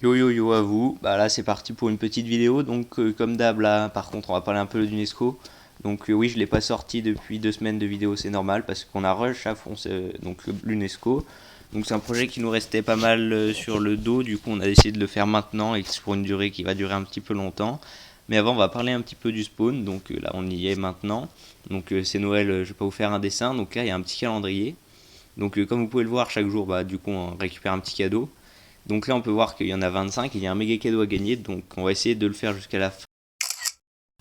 Yo yo yo à vous, bah là c'est parti pour une petite vidéo, donc comme d'hab là par contre on va parler un peu de l'UNESCO. Donc oui, je l'ai pas sorti depuis 2 semaines de vidéo, c'est normal parce qu'on a rush à fond donc l'UNESCO. Donc c'est un projet qui nous restait pas mal sur le dos, du coup on a décidé de le faire maintenant et c'est pour une durée qui va durer un petit peu longtemps. Mais avant on va parler un petit peu du spawn, donc là on y est maintenant. Donc c'est Noël, je vais pas vous faire un dessin, donc là il y a un petit calendrier. Donc comme vous pouvez le voir chaque jour, bah du coup on récupère un petit cadeau. Donc là, on peut voir qu'il y en a 25, il y a un méga cadeau à gagner, donc on va essayer de le faire jusqu'à la fin.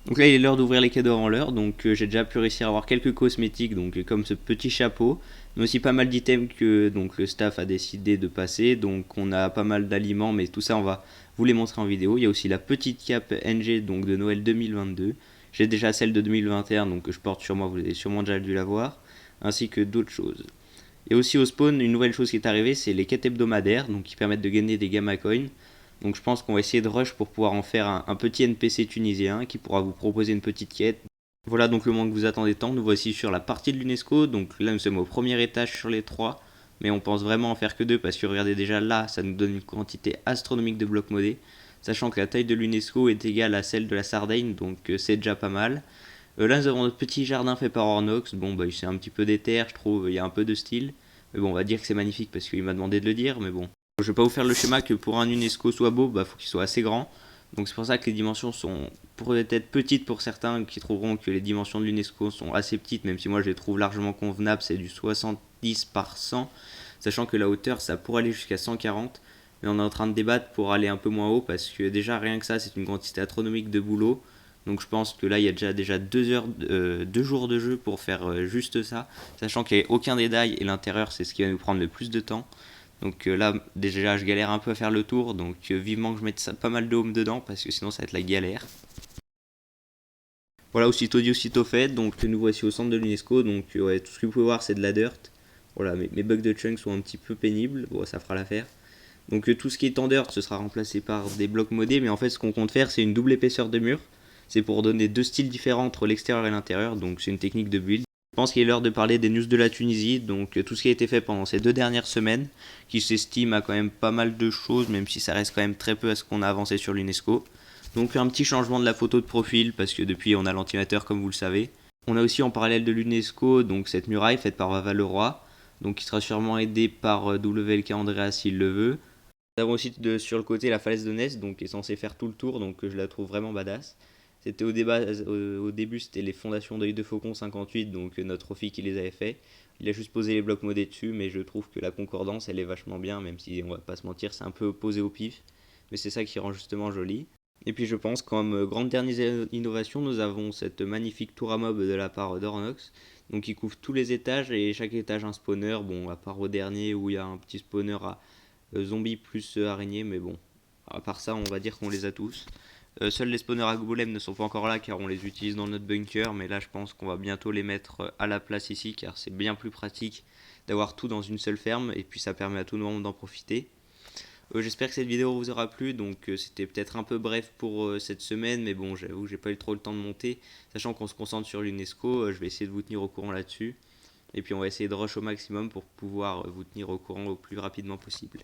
Donc là, il est l'heure d'ouvrir les cadeaux avant l'heure, donc j'ai déjà pu réussir à avoir quelques cosmétiques, donc comme ce petit chapeau, mais aussi pas mal d'items que donc le staff a décidé de passer, donc on a pas mal d'aliments, mais tout ça, on va vous les montrer en vidéo. Il y a aussi la petite cape NG donc de Noël 2022. J'ai déjà celle de 2021, donc que je porte sur moi, vous avez sûrement déjà dû la voir, ainsi que d'autres choses. Et aussi au spawn, une nouvelle chose qui est arrivée, c'est les quêtes hebdomadaires, donc qui permettent de gagner des gamma coins. Donc je pense qu'on va essayer de rush pour pouvoir en faire un petit NPC tunisien qui pourra vous proposer une petite quête. Voilà donc le moment que vous attendez tant, nous voici sur la partie de l'UNESCO, donc là nous sommes au premier étage sur les 3, mais on pense vraiment en faire que 2 parce que regardez déjà là, ça nous donne une quantité astronomique de blocs modés, sachant que la taille de l'UNESCO est égale à celle de la Sardaigne, donc c'est déjà pas mal. Là, nous avons notre petit jardin fait par Ornox. Bon, bah, c'est un petit peu déter, je trouve. Il y a un peu de style. Mais bon, on va dire que c'est magnifique parce qu'il m'a demandé de le dire. Mais bon, je vais pas vous faire le schéma que pour un UNESCO soit beau, bah, faut qu'il soit assez grand. Donc c'est pour ça que les dimensions sont pourraient être petites pour certains qui trouveront que les dimensions de l'UNESCO sont assez petites, même si moi je les trouve largement convenables. C'est du 70 par 100, sachant que la hauteur ça pourrait aller jusqu'à 140. Mais on est en train de débattre pour aller un peu moins haut parce que déjà rien que ça c'est une quantité astronomique de boulot. Donc je pense que là il y a déjà 2 jours de jeu pour faire juste ça, sachant qu'il n'y a aucun détail et l'intérieur c'est ce qui va nous prendre le plus de temps. Donc là déjà je galère un peu à faire le tour, donc vivement que je mette pas mal de home dedans parce que sinon ça va être la galère. Voilà, aussitôt dit aussitôt fait, donc nous voici au centre de l'UNESCO, donc ouais, tout ce que vous pouvez voir c'est de la dirt. Voilà, mes bugs de chunk sont un petit peu pénibles, bon ça fera l'affaire. Donc tout ce qui est en dirt ce sera remplacé par des blocs modés, mais en fait ce qu'on compte faire c'est une double épaisseur de mur. C'est pour donner 2 styles différents entre l'extérieur et l'intérieur, donc c'est une technique de build. Je pense qu'il est l'heure de parler des news de la Tunisie, donc tout ce qui a été fait pendant ces 2 dernières semaines, qui s'estime à quand même pas mal de choses, même si ça reste quand même très peu à ce qu'on a avancé sur l'UNESCO. Donc un petit changement de la photo de profil, parce que depuis on a l'antimateur comme vous le savez. On a aussi en parallèle de l'UNESCO, donc cette muraille faite par Vava Leroy, donc qui sera sûrement aidé par WLK Andrea s'il le veut. Nous avons aussi sur le côté la falaise de Ness, donc qui est censée faire tout le tour, donc je la trouve vraiment badass. C'était au début, c'était les fondations d'œil de faucon 58, donc notre Ophi qui les avait fait. Il a juste posé les blocs modés dessus, mais je trouve que la concordance, elle est vachement bien, même si on va pas se mentir, c'est un peu opposé au pif. Mais c'est ça qui rend justement joli. Et puis je pense, comme grande dernière innovation, nous avons cette magnifique tour à mob de la part d'Ornox, donc qui couvre tous les étages et chaque étage un spawner, bon à part au dernier où il y a un petit spawner à zombies plus araignées, mais bon, à part ça, on va dire qu'on les a tous. Seuls les spawners à golem ne sont pas encore là car on les utilise dans notre bunker, mais là je pense qu'on va bientôt les mettre à la place ici car c'est bien plus pratique d'avoir tout dans une seule ferme et puis ça permet à tout le monde d'en profiter. J'espère que cette vidéo vous aura plu, donc c'était peut-être un peu bref pour cette semaine, mais bon j'avoue j'ai pas eu trop le temps de monter, sachant qu'on se concentre sur l'UNESCO, je vais essayer de vous tenir au courant là-dessus, et puis on va essayer de rush au maximum pour pouvoir vous tenir au courant au plus rapidement possible.